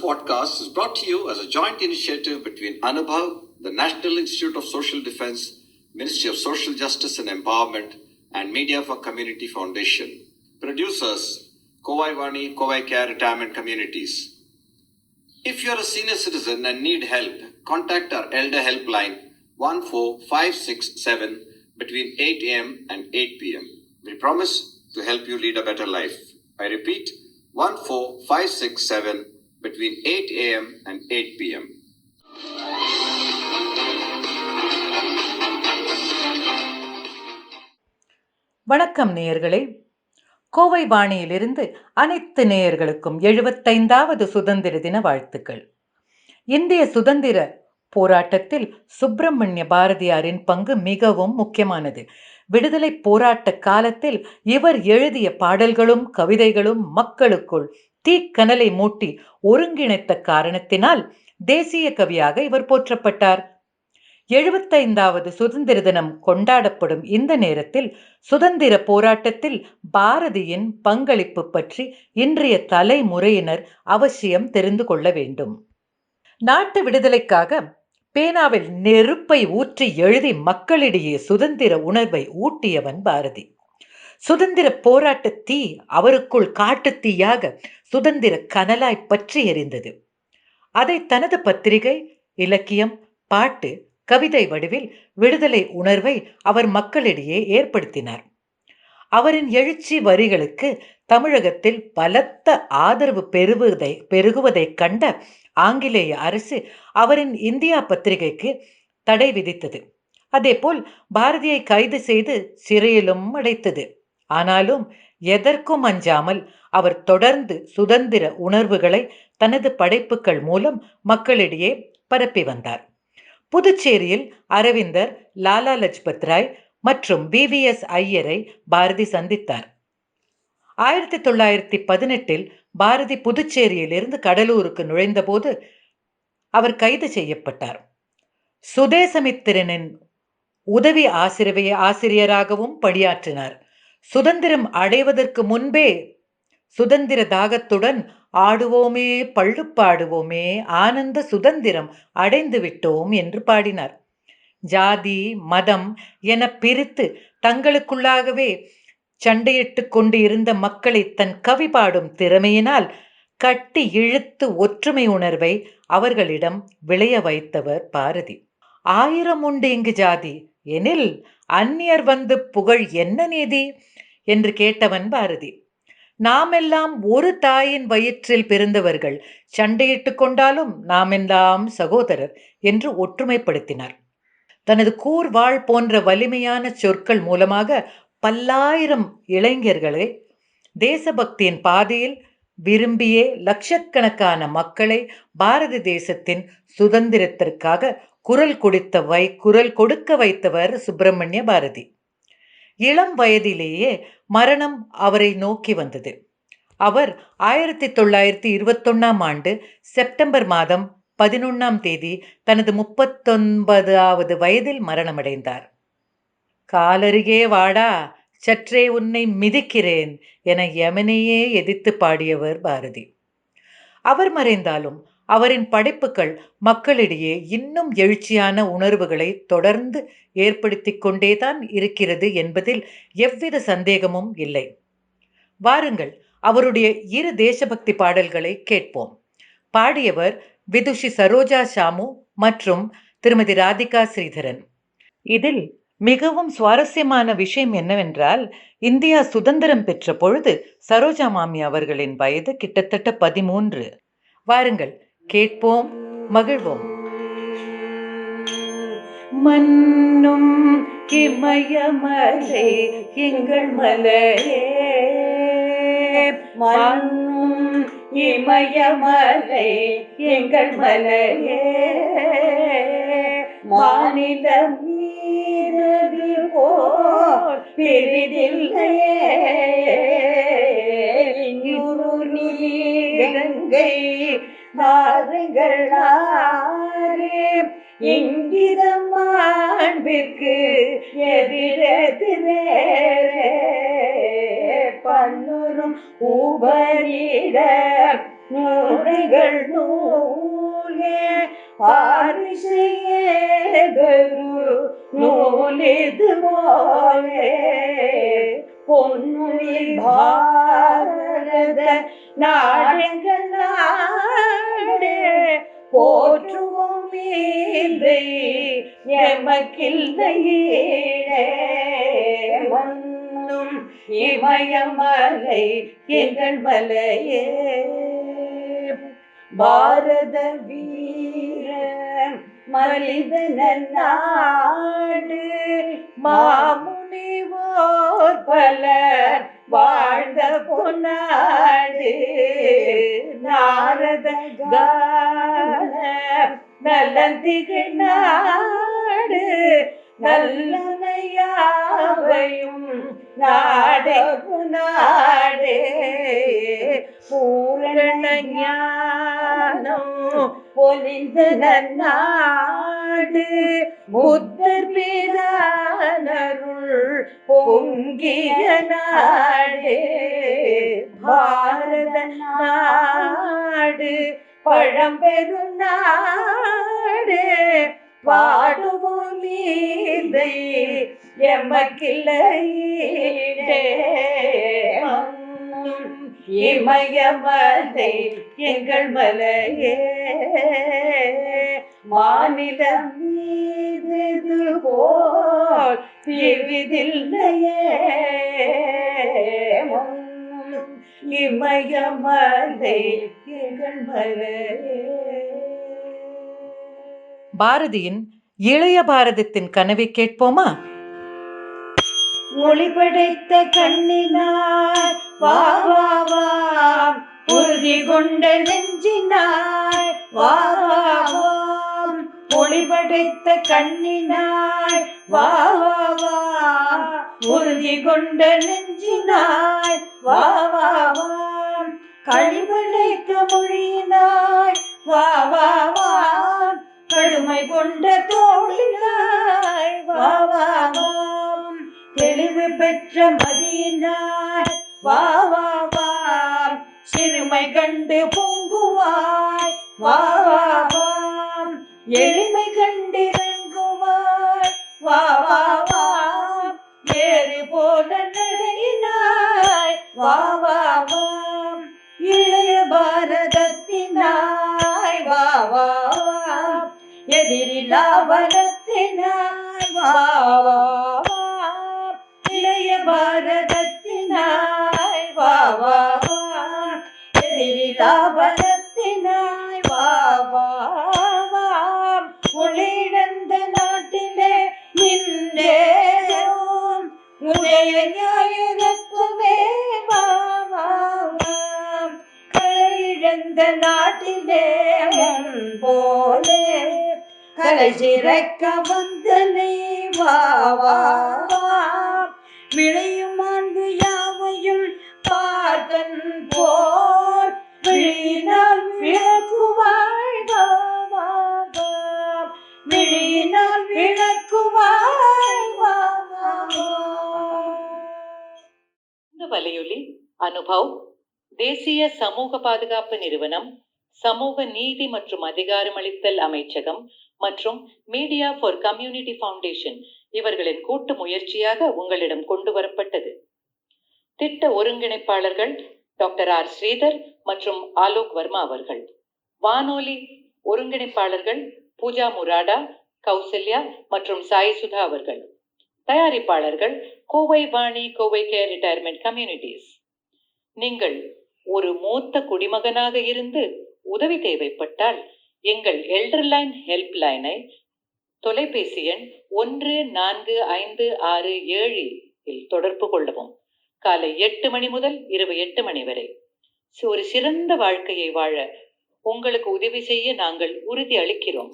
podcast is brought to you as a joint initiative between Anubhav, the National Institute of Social Defense, Ministry of Social Justice and Empowerment, and Media for Community Foundation. Producers, Kovai Vani, Kovai Care Retirement Communities. If you are a senior citizen and need help, contact our Elder Helpline 14567 between 8 a.m. and 8 p.m. We promise to help you lead a better life. I repeat, 14567 between 8 a.m. and 8 p.m. வணக்கம் நேயர்களே. கோவை வாணியிலிருந்து அனைத்து நேயர்களுக்கும் 75வது சுதந்திர தின வாழ்த்துக்கள். இந்திய சுதந்திர போராட்டத்தில் சுப்பிரமணிய பாரதியாரின் பங்கு மிகவும் முக்கியமானது. விடுதலை போராட்ட காலத்தில் இவர் எழுதிய பாடல்களும் கவிதைகளும் மக்களுக்குள் தீக்கனலை மூட்டி ஒருங்கிணைத்த காரணத்தினால் தேசிய கவியாக இவர் போற்றப்பட்டார். 75வது சுதந்திர தினம் கொண்டாடப்படும் இந்த நேரத்தில் சுதந்திர போராட்டத்தில் பாரதியின் பங்களிப்பு பற்றி இன்றைய தலைமுறையினர் அவசியம் தெரிந்து கொள்ள வேண்டும். நாட்டு விடுதலைக்காக பேனாவில் நெருப்பை ஊற்றி எழுதி மக்களிடையே சுதந்திர உணர்வை ஊட்டியவன் பாரதி. சுதந்திர போராட்ட தீ அவருக்குள் காட்டுத்தீயாக சுதந்திர கனலாய் பற்றி எரிந்தது. அதை தனது பத்திரிகை, இலக்கியம், பாட்டு, கவிதை வடிவில் விடுதலை உணர்வை அவர் மக்களிடையே ஏற்படுத்தினார். அவரின் எழுச்சி வரிகளுக்கு தமிழகத்தில் பலத்த ஆதரவு பெருகுவதை கண்ட ஆங்கிலேய அரசு அவரின் இந்தியா பத்திரிகைக்கு தடை விதித்தது. அதேபோல் பாரதியை கைது செய்து சிறையிலும் அடைத்தது. ஆனாலும் எதற்கும் அஞ்சாமல் அவர் தொடர்ந்து சுதந்திர உணர்வுகளை தனது படைப்புகள் மூலம் மக்களிடையே பரப்பி வந்தார். புதுச்சேரியில் அரவிந்தர், லாலா லஜ்பத் ராய் மற்றும் VVS ஐயரை பாரதி சந்தித்தார். 1918 பாரதி புதுச்சேரியிலிருந்து கடலூருக்கு நுழைந்தபோது அவர் கைது செய்யப்பட்டார். சுதேசமித்திரனின் உதவி ஆசிரியராகவும் பணியாற்றினார். சுதந்திரம் அடைவதற்கு முன்பே சுதந்திர தாகத்துடன் ஆடுவோமே பள்ளுப்பாடுவோமே ஆனந்த சுதந்திரம் அடைந்து விட்டோம் என்று பாடினார். ஜாதி, மதம் என பிரித்து தங்களுக்குள்ளாகவே சண்டையிட்டு கொண்டு இருந்த மக்களை தன் கவி பாடும் திறமையினால் கட்டி இழுத்து ஒற்றுமை உணர்வை அவர்களிடம் விளைய வைத்தவர் பாரதி. 1000 உண்டு இங்கு ஜாதி எனில் அந்நியர் வந்து புகழ் என்ன நீதி என்று கேட்டவன் பாரதி. நாமெல்லாம் ஒரு தாயின் வயிற்றில் பிறந்தவர்கள், சண்டையிட்டு கொண்டாலும் நாமெல்லாம் சகோதரர் என்று ஒற்றுமைப்படுத்தினார். தனது கூர்வாள் போன்ற வலிமையான சொற்கள் மூலமாக பல்லாயிரம் இளைஞர்களை தேசபக்தியின் பாதையில் விரும்பியே லட்சக்கணக்கான மக்களை பாரத தேசத்தின் சுதந்திரத்திற்காக குரல் கொடுக்க வைத்தவர் சுப்பிரமணிய பாரதி. இளம் வயதிலேயே மரணம் அவரை நோக்கி வந்தது. அவர் 1921ஆம் ஆண்டு செப்டம்பர் மாதம் 11ஆம் தேதி தனது 39வது வயதில் மரணமடைந்தார். காலருகே வாடா, சற்றே உன்னை மிதிக்கிறேன் என யமனையே எதிர்த்து பாடியவர் பாரதி. அவர் மறைந்தாலும் அவரின் படைப்புகள் மக்களிடையே இன்னும் எழுச்சியான உணர்வுகளை தொடர்ந்து ஏற்படுத்தி கொண்டேதான் இருக்கிறது என்பதில் எவ்வித சந்தேகமும் இல்லை. வாருங்கள், அவருடைய 2 தேசபக்தி பாடல்களை கேட்போம். பாடியவர் விதுஷி சரோஜா சாமு மற்றும் திருமதி ராதிகா ஸ்ரீதரன். இதில் மிகவும் சுவாரஸ்யமான விஷயம் என்னவென்றால், இந்தியா சுதந்திரம் பெற்ற பொழுது சரோஜா மாமி அவர்களின் வயது கிட்டத்தட்ட 13. வாருங்கள், கேட்போம், மகிழ்வோம். மன்னும் இமயமலை எங்கள் மலையே, மன்னும் இமயமலை எங்கள் மலையே, மாநிலம் நீரதி போல் பெரிதில்லையே, நீரங்கை மாறுங்கள் ஆரே, இங்கிதம் மாண்பிற்கு எதிரெதிரே, பன்னுரும் உபரிட நூல்கள் நூலே பாரிசையேதொரு நூலிது போலே பொன்னுளி பாரத நாடெங்கள் நாடே போற்றுவோம் மீதை எமக்கில்லையே மன்னும் இமயமலை எங்கள் மலையே பாரத வீர மலிதன நாடு மாமுனிவோர் பலர் வாழ்ந்த பொன்னாடு நாரத கான நலந்திகள் நாடு நல்லமையாவையும் நாடே நாடே பூரண ஞானம் பொலிந்த நாடு புத்தர் பிரானருள் பொங்கிய நாடே பாரத நாடு பழம்பெரும் நாடே பாடுவோம் மீதை எமக்கில்லையே இமயமலை எங்கள் மலையே மாநிலம் மீது போல் பிரிவிதில்லையே இமயமலை எங்கள் மலையே. பாரதியின் இளைய பாரதத்தின் கனவை கேட்போமா? ஒளி படைத்த கண்ணினாய் வா வா வா உறுதி கொண்ட நெஞ்சினாய் வா வா வா ஒளி படைத்த கண்ணினாய் வா வா வா உறுதி கொண்ட நெஞ்சினாய் வா வா வா கழிபடைத்த மொழியினாய் வா வா வா கடுமை கொண்ட தோழினாய் வா வா வா தெளிவு பெற்ற மதியினாய் வா வா வா சிறுமை கண்டு பொங்குவாய் வா வா வா எளிமை கண்டிறங்குவாய் வா வா வா ஏறு போல நடையினாய் வா வா வா இளைய பாரதத்தினாய் வா வா வா எதிரிலா வனத்தினாய் வா வா வா இளைய பாரதத்தினாய் வா வா வா எதிரிலா வனத்தினாய் வா வா வா ஒளிழந்த நாட்டிலே நின்றேரோம் உதய ஞாயிறத்துவே வா வா வா களையிழந்த நாட்டிலே போலே கலை சிறக்க வந்தனை வா வா வா விளையும் ஆண்டு யாவையும் பார்த்தன் போல் விழியினால் விளக்குவாய் வா வா வா விழியினால் விளக்குவாய் வா வா வா. இந்த வலையொலி அனுபவ், தேசிய சமூக பாதுகாப்பு நிறுவனம், சமூக நீதி மற்றும் அதிகாரமளித்தல் அமைச்சகம் மற்றும் மீடியா ஃபார் கம்யூனிட்டி ஃபவுண்டேஷன் இவர்களின் கூட்டு முயற்சியாக உங்களிடம் கொண்டு வரப்பட்டது. திட்ட ஒருங்கிணைப்பாளர்கள் டாக்டர் ஆர் ஸ்ரீதர் மற்றும் ஆலோக் வர்மா அவர்கள். வானொலி ஒருங்கிணைப்பாளர்கள் பூஜா முராடா, கௌசல்யா மற்றும் சாய் சுதா அவர்கள். தயாரிப்பாளர்கள் Kovai Vani, Kovai care retirement communities. நீங்கள் ஒரு மூத்த குடிமகனாக இருந்து உதவி தேவைப்பட்டால் எங்கள் எல்டர்லைன் ஹெல்ப் லைனை தொலைபேசி எண் 145667 இல் தொடர்பு கொள்ளவும். காலை 8 மணி முதல் இரவு 8 மணி வரை. ஒரு சிறந்த வாழ்க்கையை வாழ உங்களுக்கு உதவி செய்ய நாங்கள் உறுதி அளிக்கிறோம்.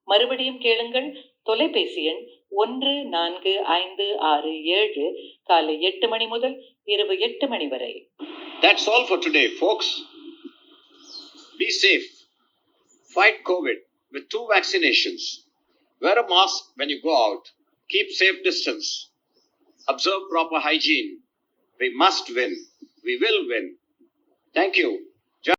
மறுபடியும் கேளுங்கள். தொலைபேசி எண் 145667 காலை 8 மணி முதல் இரவு 8 மணி வரை. That's all for today, folks. Be safe. Fight COVID with 2 vaccinations. Wear a mask when you go out. Keep safe distance. Observe proper hygiene. We must win. We will win. Thank you.